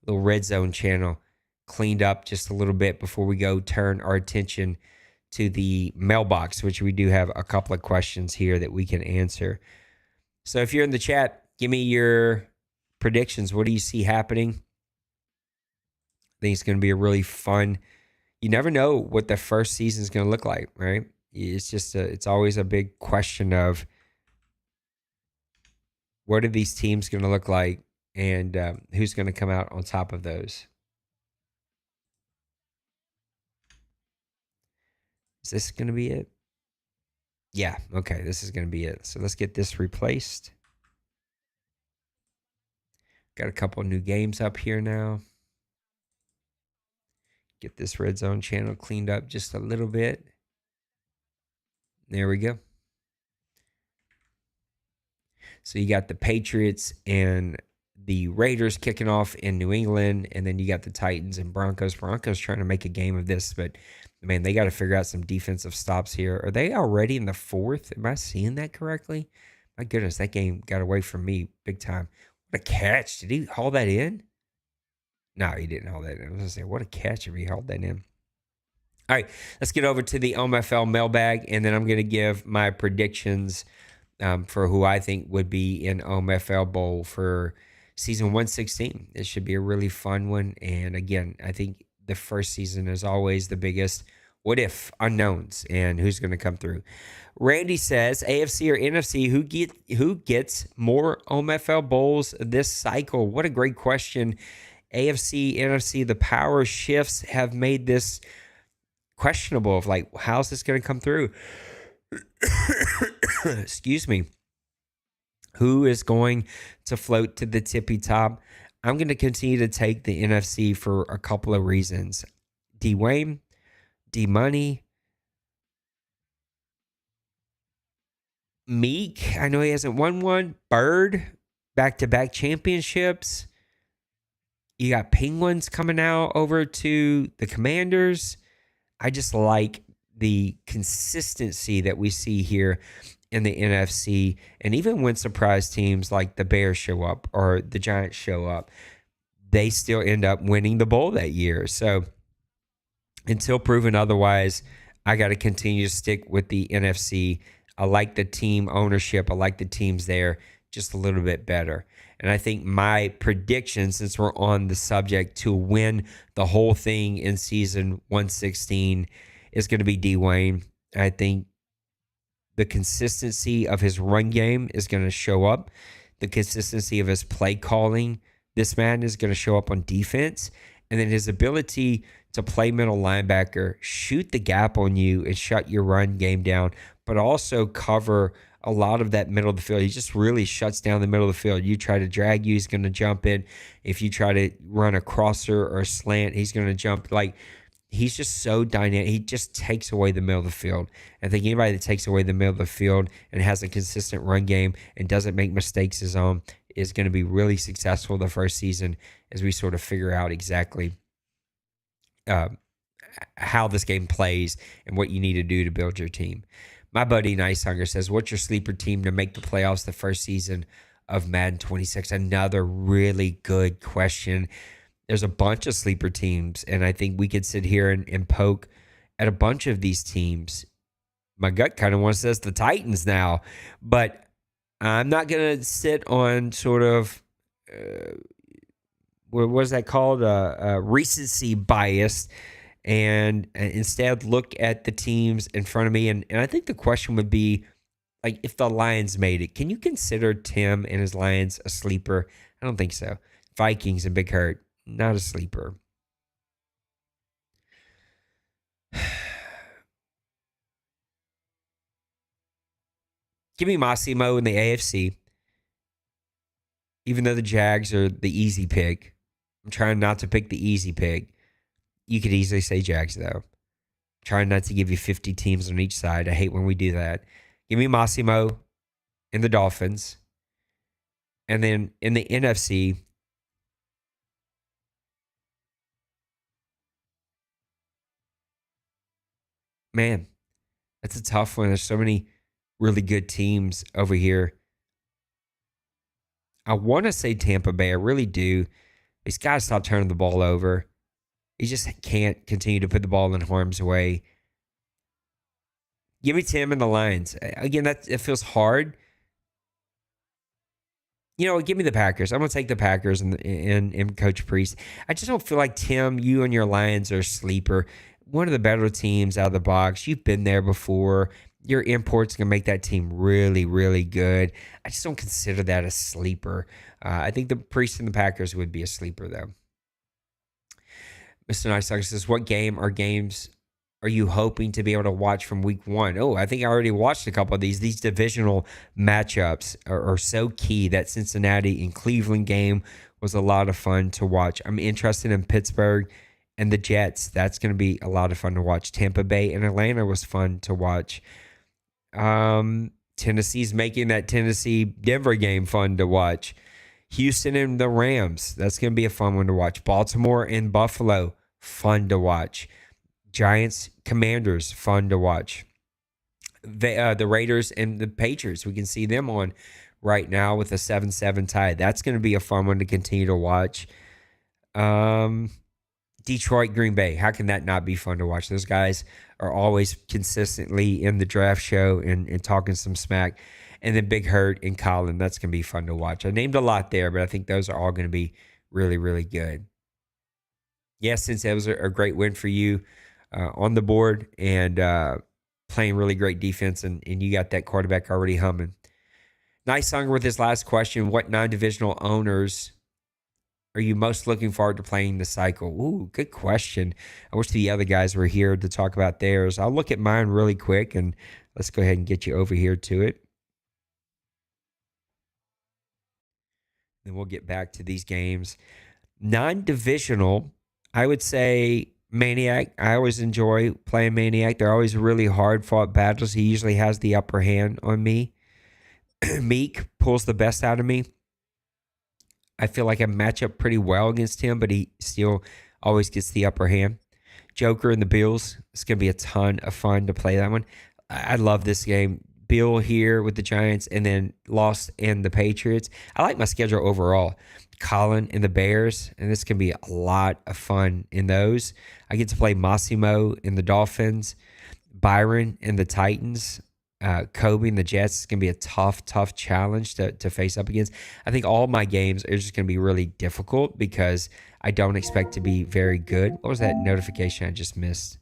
little red zone channel cleaned up just a little bit before we go turn our attention to the mailbox, which we do have a couple of questions here that we can answer. So if you're in the chat, give me your predictions. What do you see happening? I think it's going to be a really fun. You never know what the first season is going to look like, right? It's just it's always a big question of what are these teams going to look like, and who's going to come out on top of those. Is this going to be it? Yeah, okay, this is going to be it. So let's get this replaced. Got a couple new games up here now. Get this red zone channel cleaned up just a little bit. There we go. So you got the Patriots and the Raiders kicking off in New England, and then you got the Titans and Broncos. Broncos trying to make a game of this, but man, they got to figure out some defensive stops here. Are they already in the fourth? Am I seeing that correctly? My goodness, that game got away from me big time. What a catch. Did he haul that in? No, he didn't haul that in. I was going to say, what a catch if he hauled that in. All right, let's get over to the OMFL mailbag, and then I'm going to give my predictions for who I think would be in OMFL Bowl for season 116. It should be a really fun one. And again, I think the first season is always the biggest what if unknowns and who's going to come through. Randy says, AFC or NFC, who gets more OMFL Bowls this cycle? What a great question. AFC, NFC, the power shifts have made this questionable of like, how's this going to come through? Excuse me. Who is going to float to the tippy top? I'm going to continue to take the NFC for a couple of reasons. D-Wayne, D-Money, Meek, I know he hasn't won one. Bird, back-to-back championships. You got Penguins coming out over to the Commanders. I just like the consistency that we see here in the NFC. And even when surprise teams like the Bears show up or the Giants show up, they still end up winning the bowl that year. So until proven otherwise, I got to continue to stick with the NFC. I like the team ownership. I like the teams there just a little bit better. And I think my prediction, since we're on the subject, to win the whole thing in season 116 is going to be D-Wayne. I think the consistency of his run game is going to show up. The consistency of his play calling, this man is going to show up on defense. And then his ability to play middle linebacker, shoot the gap on you and shut your run game down, but also cover a lot of that middle of the field. He just really shuts down the middle of the field. You try to drag you, he's going to jump in. If you try to run a crosser or a slant, he's going to jump. Like, he's just so dynamic. He just takes away the middle of the field. I think anybody that takes away the middle of the field and has a consistent run game and doesn't make mistakes his own is going to be really successful the first season as we sort of figure out exactly how this game plays and what you need to do to build your team. My buddy Nice Hunger says, what's your sleeper team to make the playoffs the first season of Madden 26? Another really good question. There's a bunch of sleeper teams, and I think we could sit here and poke at a bunch of these teams. My gut kind of wants to say the Titans now, but I'm not going to sit on sort of, what was that called? Recency bias, and instead look at the teams in front of me. And I think the question would be, like, if the Lions made it, can you consider Tim and his Lions a sleeper? I don't think so. Vikings and Big Hurt, not a sleeper. Give me Massimo in the AFC. Even though the Jags are the easy pick. I'm trying not to pick the easy pick. You could easily say Jags, though. Trying not to give you 50 teams on each side. I hate when we do that. Give me Massimo and the Dolphins. And then in the NFC, man, that's a tough one. There's so many really good teams over here. I want to say Tampa Bay. I really do. He's got to stop turning the ball over. He just can't continue to put the ball in harm's way. Give me Tim and the Lions. Again, it feels hard. Give me the Packers. I'm going to take the Packers and Coach Priest. I just don't feel like, Tim, you and your Lions are a sleeper. One of the better teams out of the box. You've been there before. Your imports going to make that team really, really good. I just don't consider that a sleeper. I think the Priest and the Packers would be a sleeper, though. Mr. Nice says, what game or games are you hoping to be able to watch from week one? Oh, I think I already watched a couple of these. These divisional matchups are so key. That Cincinnati and Cleveland game was a lot of fun to watch. I'm interested in Pittsburgh and the Jets. That's going to be a lot of fun to watch. Tampa Bay and Atlanta was fun to watch. Tennessee's making that Tennessee-Denver game fun to watch. Houston and the Rams. That's going to be a fun one to watch. Baltimore and Buffalo. Fun to watch. Giants, Commanders, fun to watch. The Raiders and the Patriots, we can see them on right now with a 7-7 tie. That's going to be a fun one to continue to watch. Detroit, Green Bay, how can that not be fun to watch? Those guys are always consistently in the draft show and talking some smack. And then Big Hurt and Colin, that's going to be fun to watch. I named a lot there, but I think those are all going to be really, really good. Yes, since that was a great win for you on the board and playing really great defense, and you got that quarterback already humming. Nice Hunger with his last question. What non-divisional owners are you most looking forward to playing the cycle? Ooh, good question. I wish the other guys were here to talk about theirs. I'll look at mine really quick, and let's go ahead and get you over here to it. Then we'll get back to these games. Non-divisional, I would say Maniac. I always enjoy playing Maniac. They're always really hard-fought battles. He usually has the upper hand on me. Meek pulls the best out of me. I feel like I match up pretty well against him, but he still always gets the upper hand. Joker and the Bills. It's going to be a ton of fun to play that one. I love this game. Bill here with the Giants, and then Lost and the Patriots. I like my schedule overall. Colin and the Bears, and this can be a lot of fun in those. I get to play Massimo and the Dolphins, Byron and the Titans, Kobe and the Jets. It's going to be a tough challenge to face up against. I think all my games are just going to be really difficult because I don't expect to be very good. What was that notification I just missed?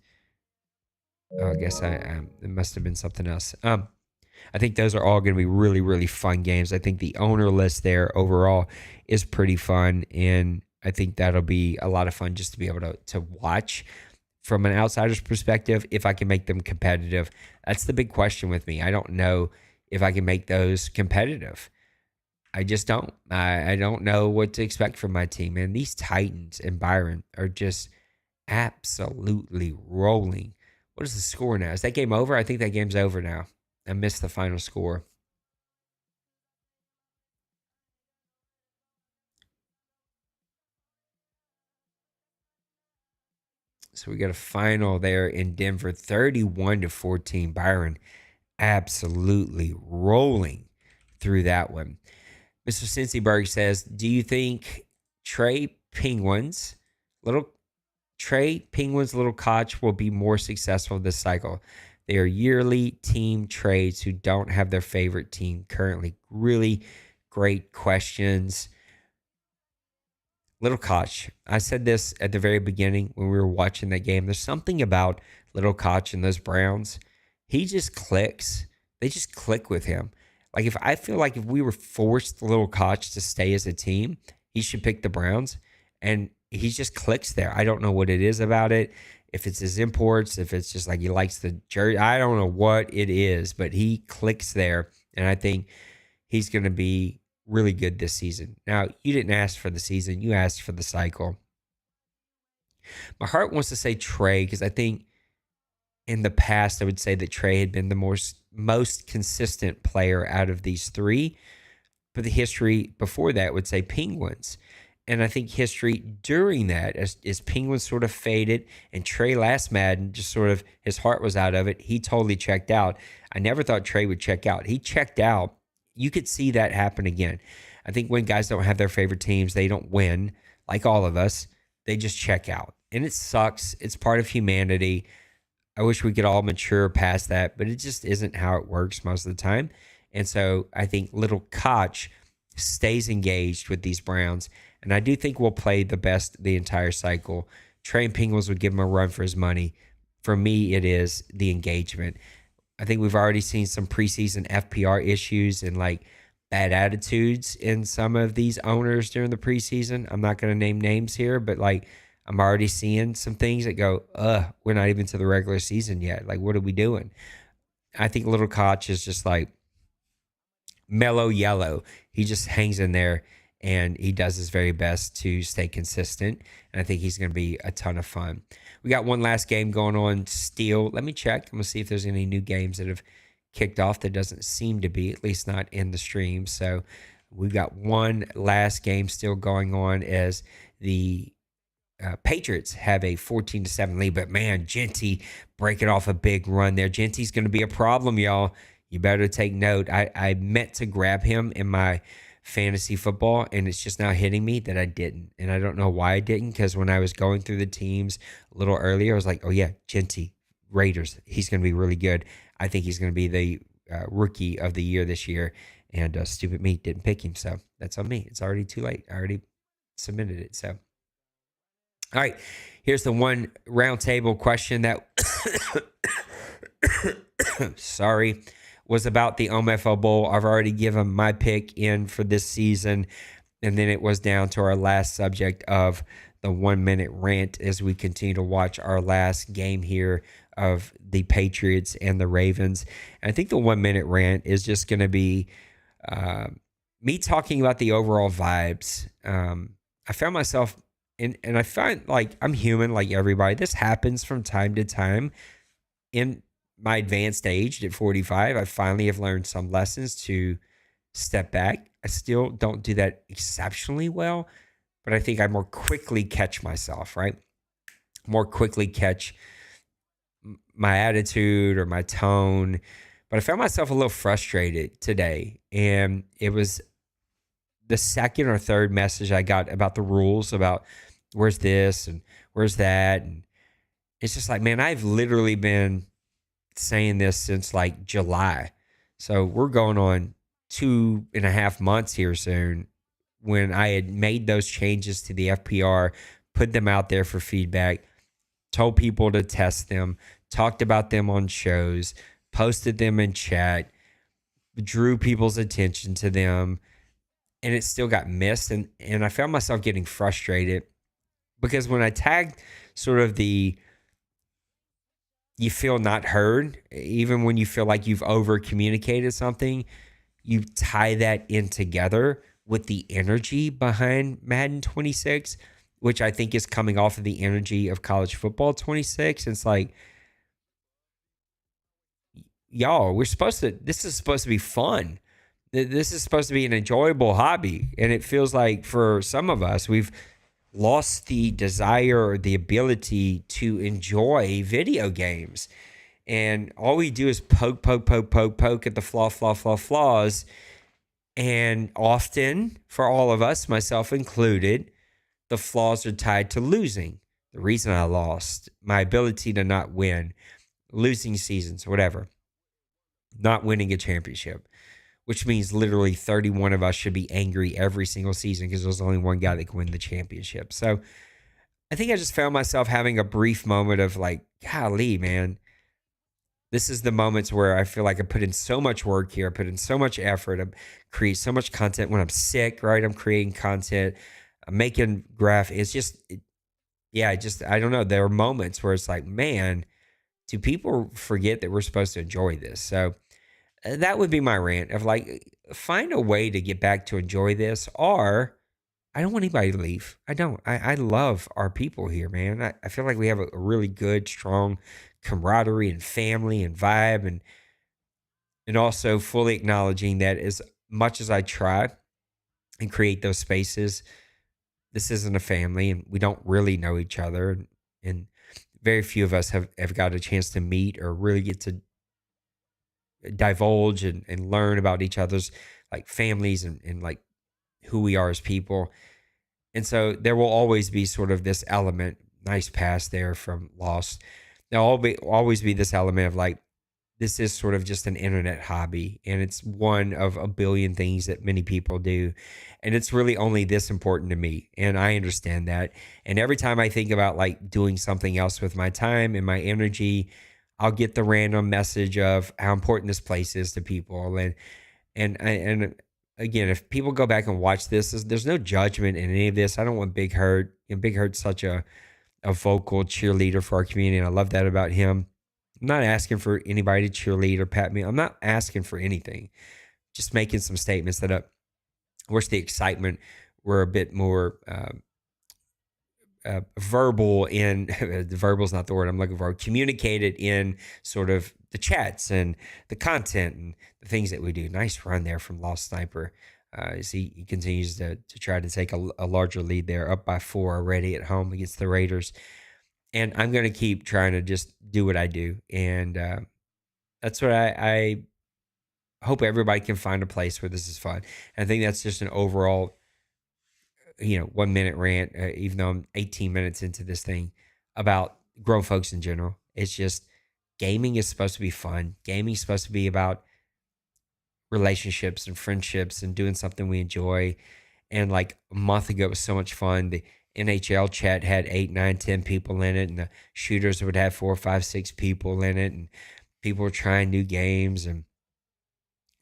Oh, I guess it must have been something else. I think those are all going to be really, really fun games. I think the owner list there overall is pretty fun, and I think that'll be a lot of fun just to be able to watch from an outsider's perspective if I can make them competitive. That's the big question with me. I don't know if I can make those competitive. I just don't. I don't know what to expect from my team. And these Titans and Byron are just absolutely rolling. What is the score now? Is that game over? I think that game's over now. I missed the final score. So we got a final there in Denver, 31-14. Byron absolutely rolling through that one. Mr. Cincyberg says, do you think Trey Penguins, little Koch will be more successful this cycle? They are yearly team trades who don't have their favorite team currently. Really great questions. Little Koch, I said this at the very beginning when we were watching that game. There's something about Little Koch and those Browns. He just clicks. They just click with him. Like I feel like if we were forced Little Koch to stay as a team, he should pick the Browns. And he just clicks there. I don't know what it is about it. If it's his imports, if it's just like he likes the jersey, I don't know what it is, but he clicks there. And I think he's going to be really good this season. Now, you didn't ask for the season. You asked for the cycle. My heart wants to say Trey because I think in the past, I would say that Trey had been the most consistent player out of these three. But the history before that would say Penguins. And I think history during that, as Penguins sort of faded and Trey last Madden just sort of, his heart was out of it. He totally checked out. I never thought Trey would check out. He checked out. You could see that happen again. I think when guys don't have their favorite teams, they don't win, like all of us. They just check out. And it sucks. It's part of humanity. I wish we could all mature past that, but it just isn't how it works most of the time. And so I think little Koch stays engaged with these Browns. And I do think we'll play the best the entire cycle. Trey and Penguins would give him a run for his money. For me, it is the engagement. I think we've already seen some preseason FPR issues and like bad attitudes in some of these owners during the preseason. I'm not going to name names here, but like I'm already seeing some things that go, we're not even to the regular season yet. Like, what are we doing? I think little Koch is just like mellow yellow. He just hangs in there and he does his very best to stay consistent. And I think he's going to be a ton of fun. We got one last game going on still. Let me check. I'm going to see if there's any new games that have kicked off. That doesn't seem to be, at least not in the stream. So we've got one last game still going on as the Patriots have a 14-7 lead. But man, Genty breaking off a big run there. Genty's going to be a problem, y'all. You better take note. I meant to grab him in my fantasy football, and it's just now hitting me that I didn't. And I don't know why I didn't, because when I was going through the teams a little earlier, I was like, oh yeah, Genty, Raiders, he's going to be really good. I think he's going to be the rookie of the year this year. And stupid me didn't pick him, so that's on me. It's already too late. I already submitted it. So, all right, here's the one round table question that sorry, was about the OMFL Bowl. I've already given my pick in for this season, and then it was down to our last subject of the 1 minute rant as we continue to watch our last game here of the Patriots and the Ravens. And I think the 1 minute rant is just going to be me talking about the overall vibes. I found myself, and I find like I'm human like everybody. This happens from time to time. In my advanced age at 45, I finally have learned some lessons to step back. I still don't do that exceptionally well, but I think I more quickly catch myself, right? More quickly catch my attitude or my tone. But I found myself a little frustrated today. And it was the second or third message I got about the rules, about where's this and where's that. And it's just like, man, I've literally been saying this since like July. So we're going on 2.5 months here soon, when I had made those changes to the FPR, put them out there for feedback, told people to test them, talked about them on shows, posted them in chat, drew people's attention to them, and it still got missed. And I found myself getting frustrated because when I tagged sort of the you feel not heard, even when you feel like you've over communicated something, you tie that in together with the energy behind Madden 26, which I think is coming off of the energy of college football 26. It's like, y'all, this is supposed to be fun. This is supposed to be an enjoyable hobby. And it feels like for some of us, we've lost the desire or the ability to enjoy video games. And all we do is poke at the flaws. And often, for all of us, myself included, the flaws are tied to losing. The reason I lost, my ability to not win, losing seasons, whatever, not winning a championship, which means literally 31 of us should be angry every single season because there's only one guy that can win the championship. So I think I just found myself having a brief moment of like, golly, man, this is the moments where I feel like I put in so much work here. I put in so much effort. I create so much content. When I'm sick, right, I'm creating content. I'm making It's just, I don't know. There are moments where it's like, man, do people forget that we're supposed to enjoy this? So that would be my rant of like, find a way to get back to enjoy this, or I don't want anybody to leave. I don't. I love our people here, man. I feel like we have a really good, strong camaraderie and family and vibe, and also fully acknowledging that as much as I try and create those spaces, this isn't a family and we don't really know each other. And very few of us have got a chance to meet or really get to divulge and learn about each other's like families and like who we are as people. And so there will always be sort of this element, nice pass there from Lost. There'll always be this element of like, this is sort of just an internet hobby and it's one of a billion things that many people do. And it's really only this important to me. And I understand that. And every time I think about like doing something else with my time and my energy, I'll get the random message of how important this place is to people. And again, if people go back and watch this, there's no judgment in any of this. I don't want Big Hurt. Big Hurt's such a vocal cheerleader for our community, and I love that about him. I'm not asking for anybody to cheerlead or pat me. I'm not asking for anything. Just making some statements that I wish the excitement were a bit more verbal in verbal is not the word I'm looking for, communicated in sort of the chats and the content and the things that we do. Nice run there from Lost Sniper. As he continues to try to take a larger lead there, up by 4 already at home against the Raiders. And I'm going to keep trying to just do what I do. And that's what I hope everybody can find a place where this is fun. And I think that's just an overall 1 minute rant, even though I'm 18 minutes into this thing, about grown folks in general. It's just gaming is supposed to be fun. Gaming is supposed to be about relationships and friendships and doing something we enjoy. And like a month ago, it was so much fun. The NHL chat had 8, 9, 10 people in it, and the shooters would have 4, 5, 6 people in it, and people were trying new games. And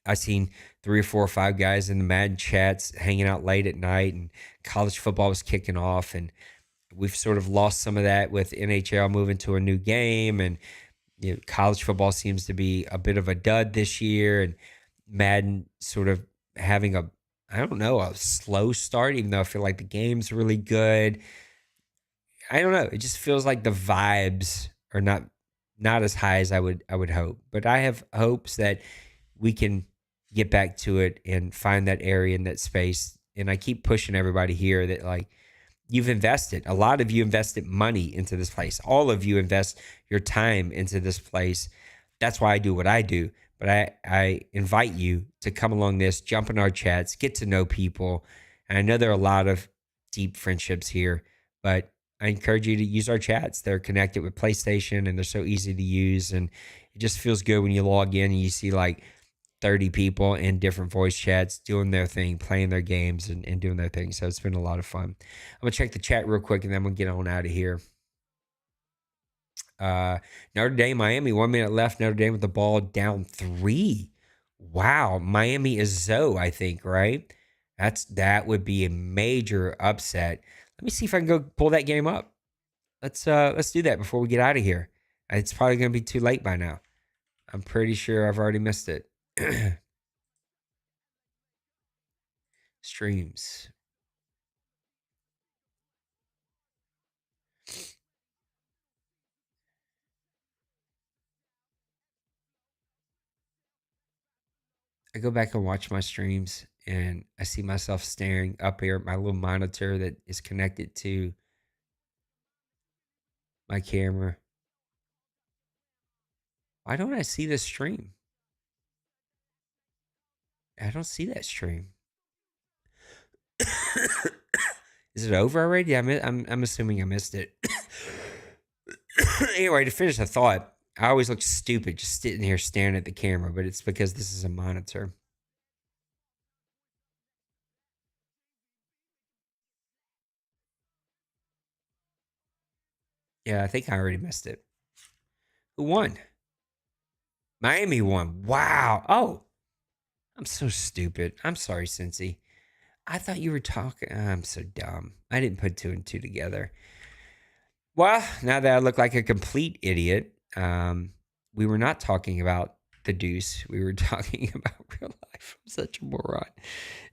I seen 3 or 4 or 5 guys in the Madden chats hanging out late at night, and college football was kicking off. And we've sort of lost some of that with NHL moving to a new game. And college football seems to be a bit of a dud this year. And Madden sort of having a slow start, even though I feel like the game's really good. I don't know. It just feels like the vibes are not as high as I would hope. But I have hopes that we can get back to it and find that area and that space. And I keep pushing everybody here that like you've invested. A lot of you invested money into this place. All of you invest your time into this place. That's why I do what I do. But I invite you to come along this, jump in our chats, get to know people. And I know there are a lot of deep friendships here, but I encourage you to use our chats. They're connected with PlayStation and they're so easy to use. And it just feels good when you log in and you see like 30 people in different voice chats doing their thing, playing their games and doing their thing. So it's been a lot of fun. I'm going to check the chat real quick and then I'm going to get on out of here. Notre Dame, Miami, 1 minute left. Notre Dame with the ball down 3. Wow. Miami is Zoe, I think, right? That would be a major upset. Let me see if I can go pull that game up. Let's do that before we get out of here. It's probably going to be too late by now. I'm pretty sure I've already missed it. Streams. I go back and watch my streams and I see myself staring up here at my little monitor that is connected to my camera. Why don't I see this stream? I don't see that stream. Is it over already? I'm assuming I missed it. Anyway, to finish the thought, I always look stupid just sitting here staring at the camera, but it's because this is a monitor. Yeah, I think I already missed it. Who won? Miami won. Wow. Oh, I'm so stupid. I'm sorry, Cincy. I thought you were talking. I'm so dumb. I didn't put 2 and 2 together. Well, now that I look like a complete idiot, we were not talking about the deuce. We were talking about real life. I'm such a moron.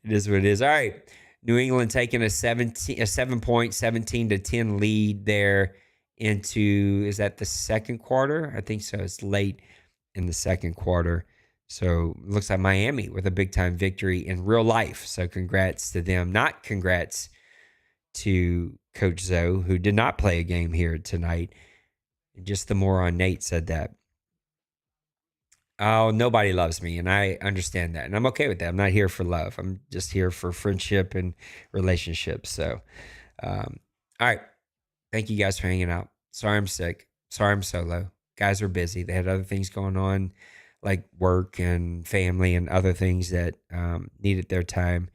It is what it is. All right. New England taking a 7-point, 17-10 lead there into, is that the second quarter? I think so. It's late in the second quarter. So it looks like Miami with a big time victory in real life. So congrats to them. Not congrats to Coach Zoe, who did not play a game here tonight. Just the moron Nate said that. Oh, nobody loves me, and I understand that, and I'm okay with that. I'm not here for love. I'm just here for friendship and relationships. So, all right. Thank you guys for hanging out. Sorry I'm sick. Sorry I'm solo. Guys are busy. They had other things going on, like work and family and other things that needed their time.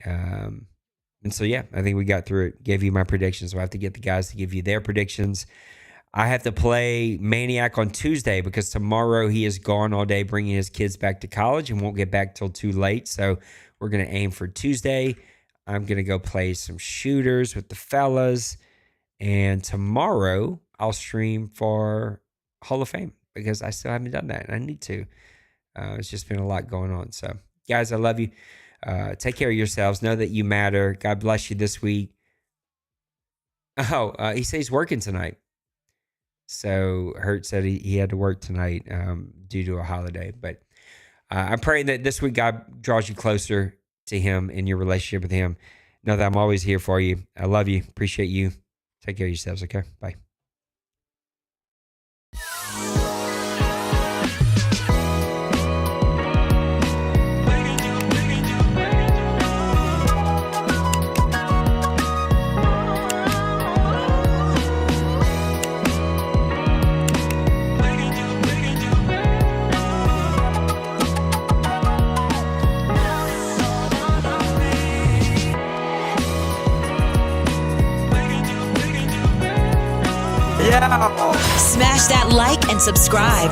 And so, yeah, I think we got through it. Gave you my predictions. So I have to get the guys to give you their predictions. I have to play Maniac on Tuesday because tomorrow he is gone all day bringing his kids back to college and won't get back till too late. So we're going to aim for Tuesday. I'm going to go play some shooters with the fellas. And tomorrow I'll stream for Hall of Fame because I still haven't done that and I need to. It's just been a lot going on. So, guys, I love you. Take care of yourselves. Know that you matter. God bless you this week. Oh, he says he's working tonight. So Hurt said he had to work tonight due to a holiday. But I'm praying that this week God draws you closer to him in your relationship with him. Know that I'm always here for you. I love you. Appreciate you. Take care of yourselves, okay? Bye. Yeah. Smash that like and subscribe.